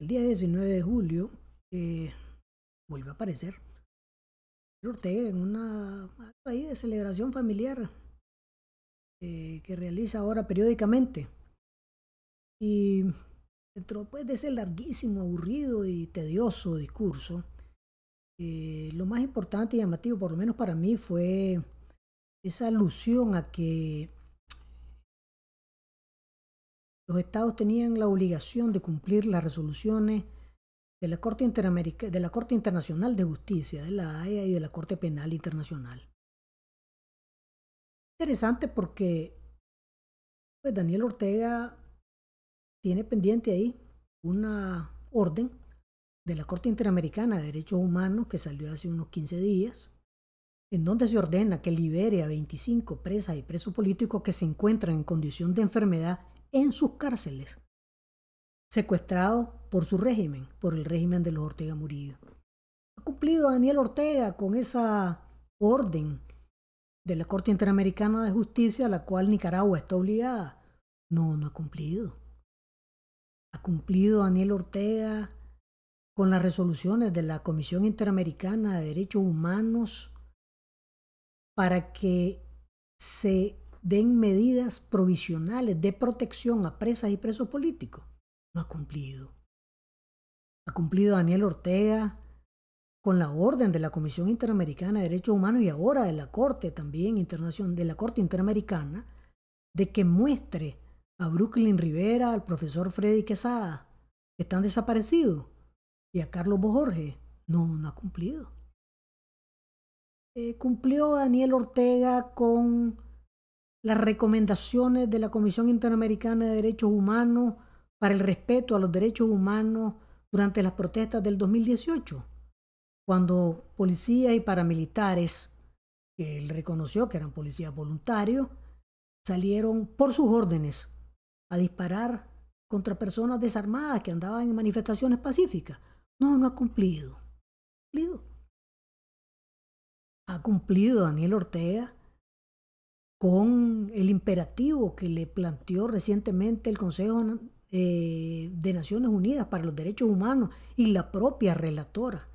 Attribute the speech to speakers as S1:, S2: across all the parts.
S1: El día 19 de julio vuelve a aparecer Ortega en una acto ahí de celebración familiar que realiza ahora periódicamente. Y dentro pues, de ese larguísimo, aburrido y tedioso discurso, lo más importante y llamativo, por lo menos para mí, fue esa alusión a que los estados tenían la obligación de cumplir las resoluciones de la Corte de la Corte Internacional de Justicia, de la Haya y de la Corte Penal Internacional. Interesante porque pues, Daniel Ortega tiene pendiente ahí una orden de la Corte Interamericana de Derechos Humanos que salió hace unos 15 días, en donde se ordena que libere a 25 presas y presos políticos que se encuentran en condición de enfermedad en sus cárceles, secuestrados por su régimen, por el régimen de los Ortega Murillo. ¿Ha cumplido Daniel Ortega con esa orden de la Corte Interamericana de Justicia a la cual Nicaragua está obligada? No, no ha cumplido. ¿Ha cumplido Daniel Ortega con las resoluciones de la Comisión Interamericana de Derechos Humanos para que se den medidas provisionales de protección a presas y presos políticos? No ha cumplido. ¿Ha cumplido Daniel Ortega con la orden de la Comisión Interamericana de Derechos Humanos y ahora de la Corte también internacional, de la Corte Interamericana, de que muestre a Brooklyn Rivera, al profesor Freddy Quesada, que están desaparecidos, y a Carlos Bojorge? No, no ha cumplido. ¿Cumplió Daniel Ortega con las recomendaciones de la Comisión Interamericana de Derechos Humanos para el respeto a los derechos humanos durante las protestas del 2018? Cuando policías y paramilitares, que él reconoció que eran policías voluntarios, salieron por sus órdenes a disparar contra personas desarmadas que andaban en manifestaciones pacíficas. No, no ha cumplido. ¿Ha cumplido Daniel Ortega con el imperativo que le planteó recientemente el Consejo de Naciones Unidas para los Derechos Humanos y la propia relatora,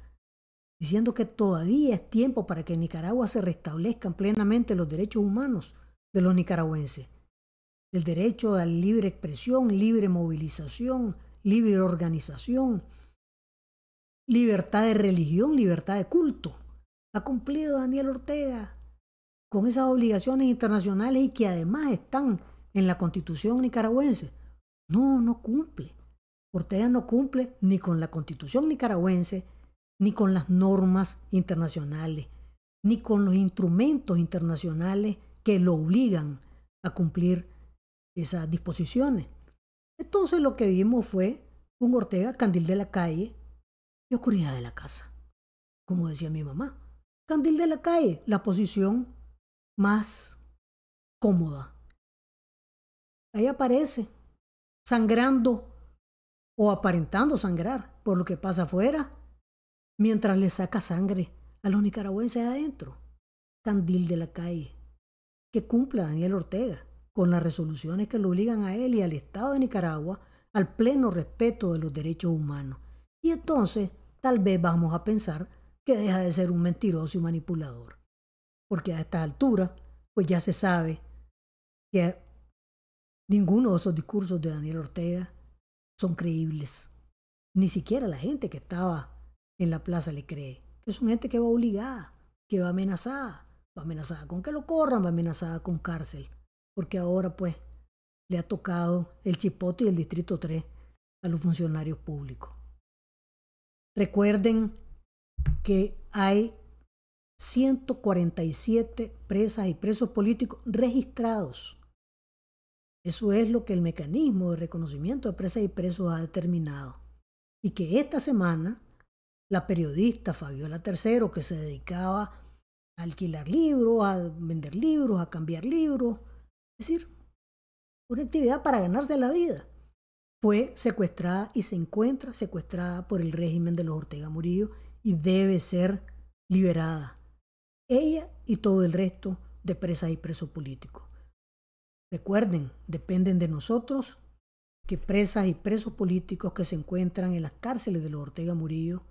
S1: diciendo que todavía es tiempo para que en Nicaragua se restablezcan plenamente los derechos humanos de los nicaragüenses? El derecho a la libre expresión, libre movilización, libre organización, libertad de religión, libertad de culto. ¿Ha cumplido Daniel Ortega con esas obligaciones internacionales y que además están en la Constitución nicaragüense? No, no cumple. Ortega no cumple ni con la Constitución nicaragüense, ni con las normas internacionales, ni con los instrumentos internacionales que lo obligan a cumplir esas disposiciones. Entonces lo que vimos fue un Ortega candil de la calle y oscuridad de la casa, como decía mi mamá. Candil de la calle, la posición más cómoda. Ahí aparece, sangrando o aparentando sangrar por lo que pasa afuera, mientras le saca sangre a los nicaragüenses adentro. Candil de la calle. Que cumpla Daniel Ortega con las resoluciones que lo obligan a él y al Estado de Nicaragua al pleno respeto de los derechos humanos. Y entonces tal vez vamos a pensar que deja de ser un mentiroso y manipulador. Porque a estas alturas pues ya se sabe que ninguno de esos discursos de Daniel Ortega son creíbles. Ni siquiera la gente que estaba en la plaza le cree. Que son gente que va obligada, que va amenazada. Va amenazada con que lo corran, va amenazada con cárcel. Porque ahora pues le ha tocado el chipote y el distrito 3 a los funcionarios públicos. Recuerden que hay 147 presas y presos políticos registrados. Eso es lo que el mecanismo de reconocimiento de presas y presos ha determinado. Y que esta semana la periodista Fabiola Tercero, que se dedicaba a alquilar libros, a vender libros, a cambiar libros, es decir, una actividad para ganarse la vida, fue secuestrada y se encuentra secuestrada por el régimen de los Ortega Murillo y debe ser liberada. Ella y todo el resto de presas y presos políticos. Recuerden, dependen de nosotros que presas y presos políticos que se encuentran en las cárceles de los Ortega Murillo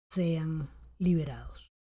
S1: sean liberados.